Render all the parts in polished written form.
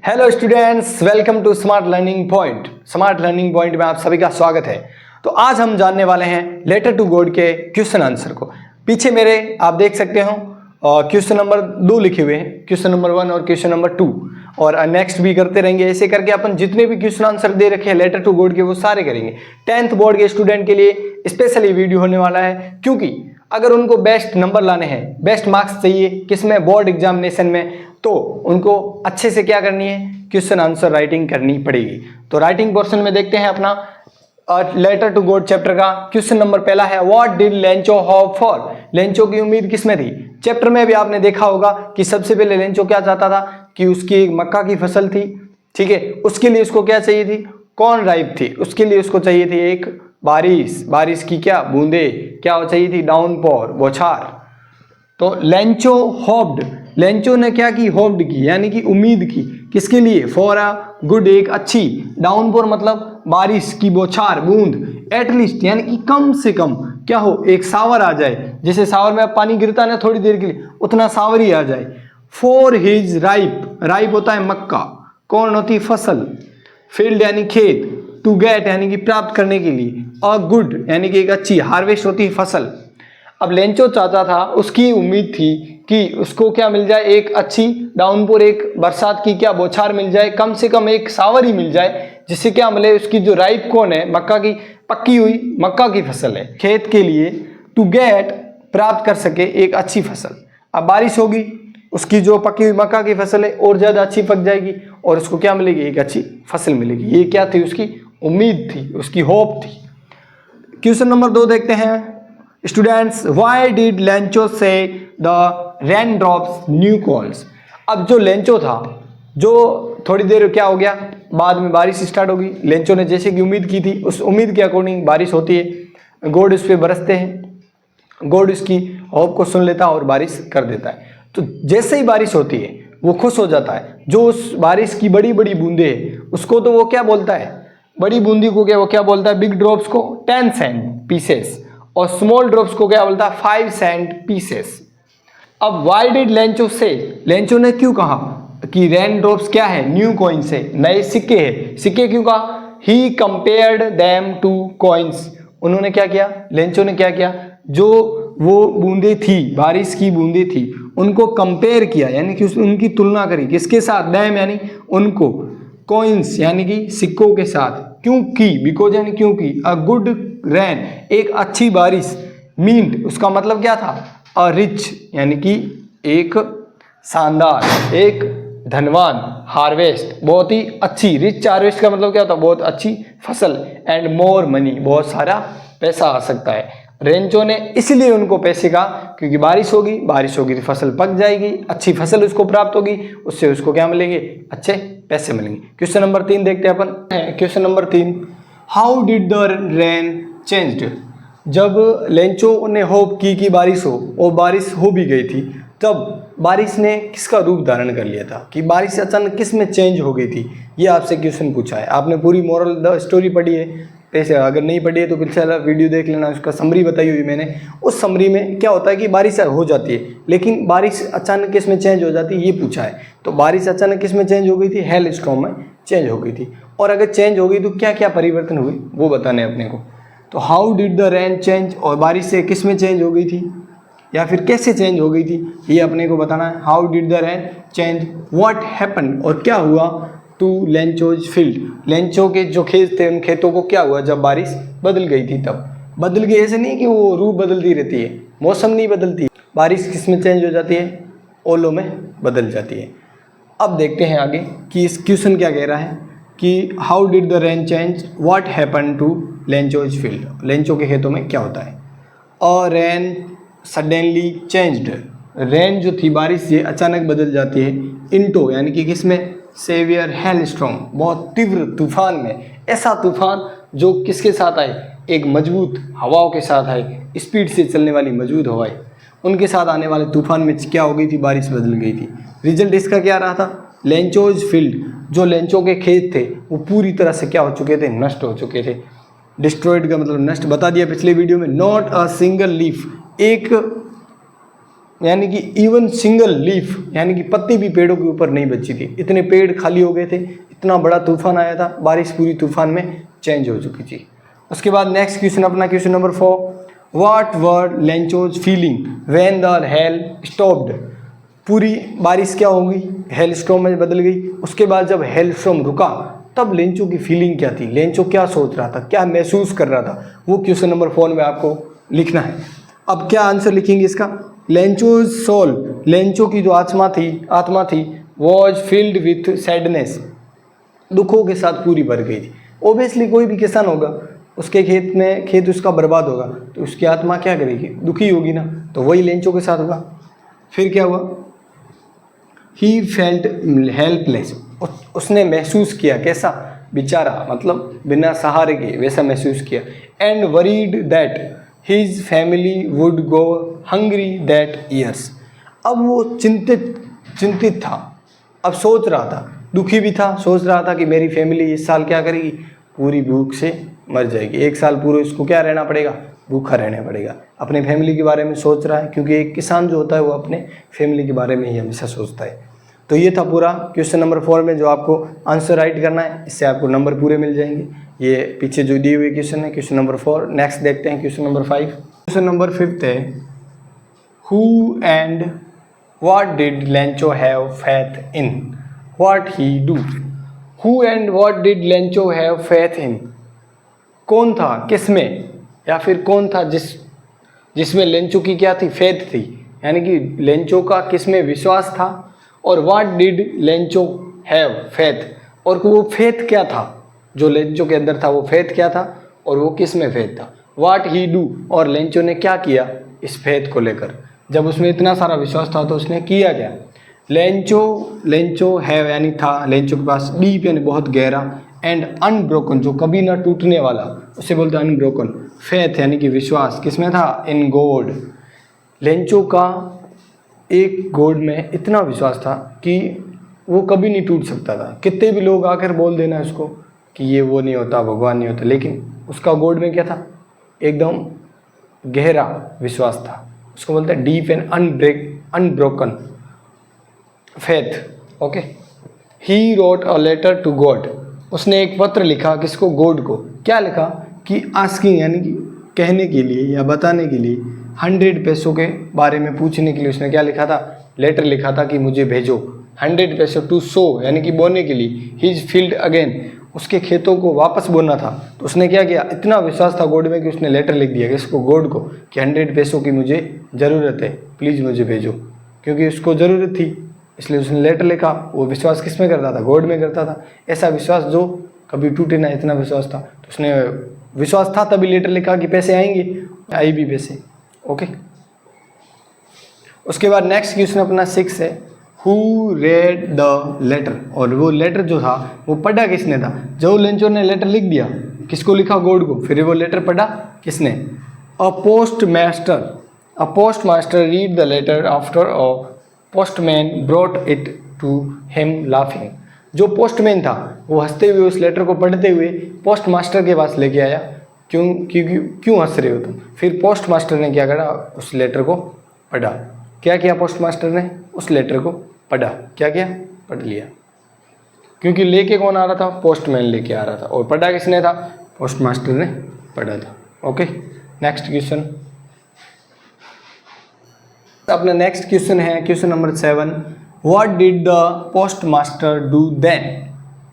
Hello students, welcome to smart learning point. Smart learning point में आप सभी का स्वागत है। तो आज हम जानने वाले हैं लेटर टू गॉड के क्वेश्चन आंसर को। पीछे मेरे आप देख सकते हो क्वेश्चन नंबर 2 लिखे हुए हैं, क्वेश्चन नंबर 1 और क्वेश्चन नंबर 2, और नेक्स्ट भी करते रहेंगे। ऐसे करके अपन जितने भी क्वेश्चन आंसर दे रखे हैं लेटर टू गॉड के वो सारे करेंगे। 10th बोर्ड के स्टूडेंट के लिए स्पेशली वीडियो होने वाला है, क्योंकि अगर उनको बेस्ट नंबर लाने हैं, बेस्ट मार्क्स चाहिए किसमें, बोर्ड एग्जामिनेशन में, तो उनको अच्छे से क्या करनी है, क्वेश्चन आंसर राइटिंग करनी पड़ेगी। तो राइटिंग पोर्शन में देखते हैं अपना लेटर टू गॉड चैप्टर का क्वेश्चन नंबर पहला है, what did Lencho hope for. Lencho की उम्मीद किसमें थी। चैप्टर में भी आपने देखा होगा कि सबसे पहले लेंचो क्या चाहता था कि उसकी एक मक्का की फसल थी, ठीक है, उसके लिए उसको क्या चाहिए थी, कॉर्न राइप थी, उसके लिए उसको चाहिए थी एक बारिश, बारिश की क्या बूंदे, क्या चाहिए थी, डाउनपोर, बौछार। तो लेंचो होप्ड, लेंचो ने क्या की, होप्ड की, यानी कि उम्मीद की, किसके लिए, फॉर अ गुड, एक अच्छी, डाउनपोर मतलब बारिश की बौछार, बूंद, एटलीस्ट यानी कि कम से कम क्या हो, एक सावर आ जाए, जैसे सावर में पानी गिरता है ना थोड़ी देर के लिए, उतना सावर ही आ जाए। फॉर हिज राइप, राइप होता है मक्का, कौन होती है फसल, फील्ड यानी खेत, टू गेट यानी कि प्राप्त करने के लिए, अ गुड यानी कि एक अच्छी, हार्वेस्ट होती है फसल। अब लेंचो चाहता था, उसकी उम्मीद थी कि उसको क्या मिल जाए, एक अच्छी डाउनपोर, एक बरसात की क्या बौछार मिल जाए, कम से कम एक सावर ही मिल जाए, जिससे क्या मिले, उसकी जो राइप कौन है, मक्का की पक्की हुई मक्का की फसल है, खेत के लिए टू गेट प्राप्त कर सके एक अच्छी फसल। अब बारिश होगी, उसकी जो पकी हुई मक्का की फसल है और ज़्यादा अच्छी पक जाएगी और उसको क्या मिलेगी, एक अच्छी फसल मिलेगी। ये क्या थी, उसकी उम्मीद थी, उसकी होप थी। क्वेश्चन नंबर 2 देखते हैं स्टूडेंट्स, व्हाई डिड लेंचो से the rain drops new calls. अब जो लेंचो था, जो थोड़ी देर क्या हो गया, बाद में बारिश स्टार्ट होगी, लेंचो ने जैसे कि उम्मीद की थी उस उम्मीद के अकॉर्डिंग बारिश होती है, गॉड उस पर बरसते हैं, गॉड उसकी होप को सुन लेता है और बारिश कर देता है। तो जैसे ही बारिश होती है वो खुश हो जाता है, जो उस बारिश की बड़ी बड़ी बूंदे हैं उसको तो वो क्या बोलता है, बड़ी बूंदी को क्या वो क्या बोलता है, बिग ड्रॉप्स को 10 सेंट पीसेस, और स्मॉल ड्रॉप्स को क्या बोलता है, 5 सेंट पीसेस। अब व्हाई डिड लेंचो से, लेंचो ने क्यों कहा कि रेन ड्रॉप्स क्या है, न्यू कॉइन से, नए सिक्के हैं, सिक्के क्यों कहा, ही कंपेयर्ड देम टू कॉइन्स। उन्होंने क्या किया, लेंचो ने क्या किया, जो वो बूंदे थी, बारिश की बूंदे थी, उनको कंपेयर किया, यानी कि उनकी तुलना करी, किसके साथ, डैम यानी उनको, कॉइन्स यानी कि सिक्कों के साथ। क्योंकि, बिकॉज यानी क्योंकि, अ गुड रेन एक अच्छी बारिश, मीन्ट उसका मतलब क्या था, अ रिच यानी कि एक शानदार, एक धनवान, हार्वेस्ट बहुत ही अच्छी, रिच हार्वेस्ट का मतलब क्या होता है, बहुत अच्छी फसल, एंड मोर मनी बहुत सारा पैसा आ सकता है। रेंचो ने इसलिए उनको पैसे का, क्योंकि बारिश होगी, बारिश होगी तो फसल पक जाएगी, अच्छी फसल उसको प्राप्त होगी, उससे उसको क्या मिलेंगे, अच्छे पैसे मिलेंगे। क्वेश्चन नंबर 3 देखते हैं अपन। Question number 3, how did the rain changed. जब लेंचो ने होप की कि बारिश हो और बारिश हो भी गई थी, तब बारिश ने किसका रूप धारण कर लिया था, कि बारिश अचानक किस में चेंज हो गई थी, ये आपसे क्वेश्चन पूछा है। आपने पूरी मोरल द स्टोरी पढ़ी है, ऐसे अगर नहीं पढ़ी है तो पिछला वीडियो देख लेना, उसका समरी बताई हुई मैंने। उस समरी में क्या होता है कि बारिश हो जाती है, लेकिन बारिश अचानक किस में चेंज हो जाती है, ये पूछा है। तो बारिश अचानक किस में चेंज हो गई थी, हेल स्टॉर्म में चेंज हो गई थी। और अगर चेंज हो गई तो क्या क्या परिवर्तन हुए वो बताने अपने को। तो how did the rain change, और बारिश से किस में चेंज हो गई थी या फिर कैसे चेंज हो गई थी, ये अपने को बताना है। How did the rain change, what happen, और क्या हुआ, टू लेंचोज फील्ड, लेंचो के जो खेत थे उन खेतों को क्या हुआ जब बारिश बदल गई थी। तब बदल गई, ऐसे नहीं कि वो रूप बदलती रहती है, मौसम नहीं बदलती, बारिश किस में चेंज हो जाती है, ओलों में बदल जाती है। अब देखते हैं आगे कि इस क्वेश्चन क्या कह रहा है कि how did the rain change, what happen to Lencho's field, Lencho के खेतों में क्या होता है। और रेन सडनली चेंज्ड, रेन जो थी बारिश ये अचानक बदल जाती है इनटू यानी कि किसमें, सेवियर हेल स्टॉर्म, बहुत तीव्र तूफान में। ऐसा तूफान जो किसके साथ आए, एक मजबूत हवाओं के साथ आए, स्पीड से चलने वाली मजबूत हवाएं, उनके साथ आने वाले तूफान में क्या हो गई थी, बारिश बदल गई थी। रिजल्ट इसका क्या रहा था, लेंचोज फील्ड, जो लेंचो के खेत थे वो पूरी तरह से क्या हो चुके थे, नष्ट हो चुके थे। डिस्ट्रॉयड का मतलब नष्ट बता दिया पिछले वीडियो में। नॉट अ सिंगल लीफ, एक यानी कि इवन सिंगल लीफ यानी कि पत्ती भी पेड़ों के ऊपर नहीं बची थी। इतने पेड़ खाली हो गए थे, इतना बड़ा तूफान आया था, बारिश पूरी तूफान में चेंज हो चुकी थी। उसके बाद नेक्स्ट क्वेश्चन अपना question number 4, what were Lencho's feeling when the hell stopped. पूरी बारिश क्या होगी, हेल स्टॉर्म में बदल गई। उसके बाद जब हेल स्टॉर्म रुका तब लेंचो की फीलिंग क्या थी, लेंचो क्या सोच रहा था, क्या महसूस कर रहा था, वो क्वेश्चन नंबर 4 में आपको लिखना है। अब क्या आंसर लिखेंगे इसका, लेंचोज सोल, लेंचो की जो आत्मा थी वॉज फिल्ड विथ सैडनेस, दुखों के साथ पूरी भर गई थी। ओबियसली कोई भी किसान होगा, उसके खेत उसका बर्बाद होगा तो उसकी आत्मा क्या करेगी, दुखी होगी ना, तो वही लेंचो के साथ होगा। फिर क्या हुआ, ही फेल्ट हेल्पलेस, उसने महसूस किया कैसा, बेचारा, मतलब बिना सहारे के वैसा महसूस किया। And worried that his family would go hungry that years, अब वो चिंतित था, अब सोच रहा था, दुखी भी था, सोच रहा था कि मेरी फैमिली इस साल क्या करेगी, पूरी भूख से मर जाएगी। एक साल पूरे इसको क्या रहना पड़ेगा, भूखा रहना पड़ेगा। अपने फैमिली के बारे में सोच रहा है, क्योंकि एक किसान जो होता है वो अपने फैमिली के बारे में ही हमेशा सोचता है। तो ये था पूरा क्वेश्चन नंबर 4 में जो आपको आंसर राइट करना है, इससे आपको नंबर पूरे मिल जाएंगे। ये पीछे जो दिए हुए क्वेश्चन है क्वेश्चन नंबर 4। नेक्स्ट देखते हैं क्वेश्चन नंबर 5। क्वेश्चन नंबर 5 है, who and what did Lencho have faith in, what he do. Who and what did Lencho have faith in, कौन था किसमें, या फिर कौन था जिसमें लेंचो की क्या थी, फेथ थी, यानी कि लेंचो का किसमें विश्वास था। और what did Lencho have faith, और वो फेथ क्या था, जो लेंचो के अंदर था वो फेथ क्या था, और वो किस में फेथ था। व्हाट ही डू, और लेंचो ने क्या किया इस फेथ को लेकर, जब उसमें इतना सारा विश्वास था तो उसने किया क्या। लेंचो हैव यानी था, लेंचो के पास, डीप यानी बहुत गहरा, एंड अनब्रोकन जो कभी ना टूटने वाला, उसे बोलते हैं अनब्रोकन। फेथ यानी कि विश्वास किसमें था, इन गॉड। लेंचो का एक गॉड में इतना विश्वास था कि वो कभी नहीं टूट सकता था। कितने भी लोग आकर बोल देना उसको कि ये वो नहीं होता, भगवान नहीं होता, लेकिन उसका गॉड में क्या था, एकदम गहरा विश्वास था। उसको बोलते हैं deep and unbroken faith. Okay, he wrote a letter to God, उसने एक पत्र लिखा, किसको, गॉड को। क्या लिखा कि आस्किंग यानी कि कहने के लिए या बताने के लिए, 100 पैसों के बारे में पूछने के लिए उसने क्या लिखा था, लेटर लिखा था कि मुझे भेजो 100 पैसों टू सो यानी कि बोने के लिए, हिज फील्ड अगेन, उसके खेतों को वापस बोना था। तो उसने क्या किया, इतना विश्वास था गॉड में कि उसने लेटर लिख दिया किसको, गॉड को, कि 100 पैसों की मुझे ज़रूरत है, प्लीज़ मुझे भेजो, क्योंकि उसको ज़रूरत थी इसलिए उसने लेटर लिखा। वो विश्वास किस में करता था, गॉड में करता था। ऐसा विश्वास जो कभी टूटे ना, इतना विश्वास था। तो उसने विश्वास था तभी लेटर लिखा कि पैसे आएंगे, आई भी पैसे। ओके, उसके बाद नेक्स्ट क्वेश्चन अपना 6 है, हु रेड द लेटर, और वो लेटर जो था वो पढ़ा किसने था। जो लेंचो ने लेटर लिख दिया, किसको लिखा, गॉड को, फिर वो लेटर पढ़ा किसने, a post master read the letter after a postman brought it to him laughing. जो पोस्टमैन था वो हंसते हुए उस लेटर को पढ़ते हुए पोस्ट मास्टर के पास लेके आया। क्यों हंस रहे हो तुम। फिर पोस्ट मास्टर ने क्या करा, उस लेटर को पढ़ा। क्या किया पोस्ट मास्टर ने, उस लेटर को पढ़ा। क्या किया, पढ़ लिया, क्योंकि लेके कौन आ रहा था, पोस्टमैन लेके आ रहा था, और पढ़ा किसने था, पोस्ट मास्टर ने पढ़ा था। ओके, नेक्स्ट क्वेश्चन अपना नेक्स्ट क्वेश्चन है question number 7, what did the post master do then.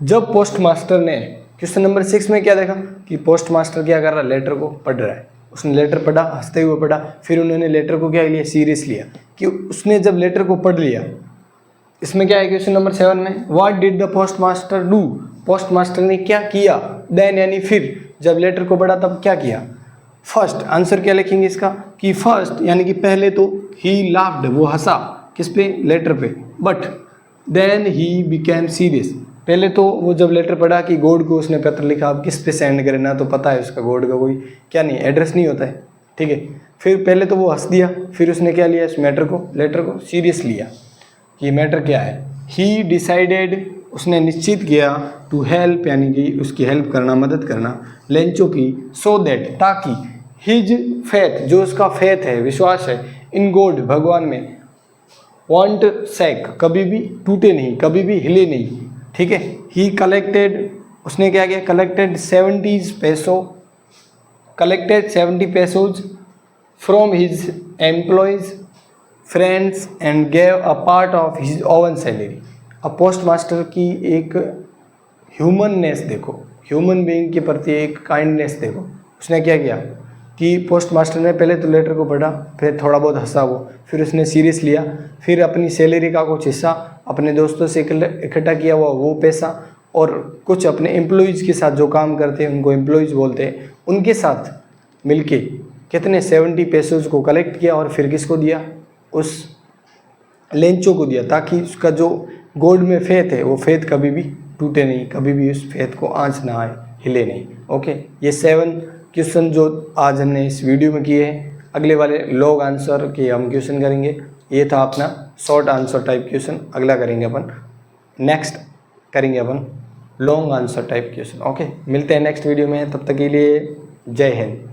जब पोस्ट मास्टर ने, क्वेश्चन नंबर 6 में क्या देखा कि पोस्ट मास्टर क्या कर रहा है, लेटर को पढ़ रहा है। उसने लेटर पढ़ा, हंसते हुए पढ़ा, फिर उन्होंने लेटर को क्या लिया, सीरियस लिया, कि उसने जब लेटर को पढ़ लिया। इसमें क्या है क्वेश्चन नंबर 7 में, what did the post master do, post master ने क्या किया, देन यानी फिर, जब लेटर को पढ़ा तब क्या किया। फर्स्ट आंसर क्या लिखेंगे इसका, कि फर्स्ट यानी कि पहले तो ही लाफ्ड, वो हंसा, किस पे, लेटर पे, but then he became serious. पहले तो वो जब लेटर पढ़ा कि गॉड को उसने पत्र लिखा, अब किस पे सेंड करे, ना तो पता है उसका गॉड का कोई क्या नहीं, एड्रेस नहीं होता है, ठीक है। फिर पहले तो वो हंस दिया, फिर उसने क्या लिया, इस मैटर को, लेटर को सीरियस लिया कि मैटर क्या है। ही डिसाइडेड, उसने निश्चित किया, टू हेल्प यानी कि उसकी हेल्प करना, मदद करना, लेंचो की, सो दैट ताकि, हिज फेथ जो उसका फेथ है, विश्वास है, इन गॉड भगवान में, वॉन्ट सैक, कभी भी टूटे नहीं, कभी भी हिले नहीं, ठीक है। ही कलेक्टेड, उसने क्या किया, collected 70 pesos from his employees friends and gave a part of his oven salary. अब पोस्ट मास्टर की एक ह्यूमननेस देखो, ह्यूमन बीइंग के प्रति एक काइंडनेस देखो। उसने क्या किया कि पोस्ट मास्टर ने पहले तो लेटर को पढ़ा, फिर थोड़ा बहुत हंसा वो, फिर उसने सीरियस लिया, फिर अपनी सैलरी का कुछ हिस्सा अपने दोस्तों से इकट्ठा किया हुआ वो पैसा, और कुछ अपने एम्प्लॉयज़ के साथ जो काम करते हैं उनको एम्प्लॉयज़ बोलते हैं, उनके साथ मिलके कितने 70 pesos को कलेक्ट किया, और फिर किसको दिया, उस लेंचो को दिया, ताकि उसका जो गॉड में फेथ है वो फेथ कभी भी टूटे नहीं, कभी भी उस फेथ को आंच ना आए, हिले नहीं। ओके, ये 7 क्वेश्चन जो आज हमने इस वीडियो में किए हैं। अगले वाले लॉन्ग आंसर के हम क्वेश्चन करेंगे। ये था अपना शॉर्ट आंसर टाइप क्वेश्चन, अगला करेंगे अपन, नेक्स्ट करेंगे अपन long answer type question. Okay, मिलते हैं नेक्स्ट वीडियो में, तब तक के लिए जय हिंद।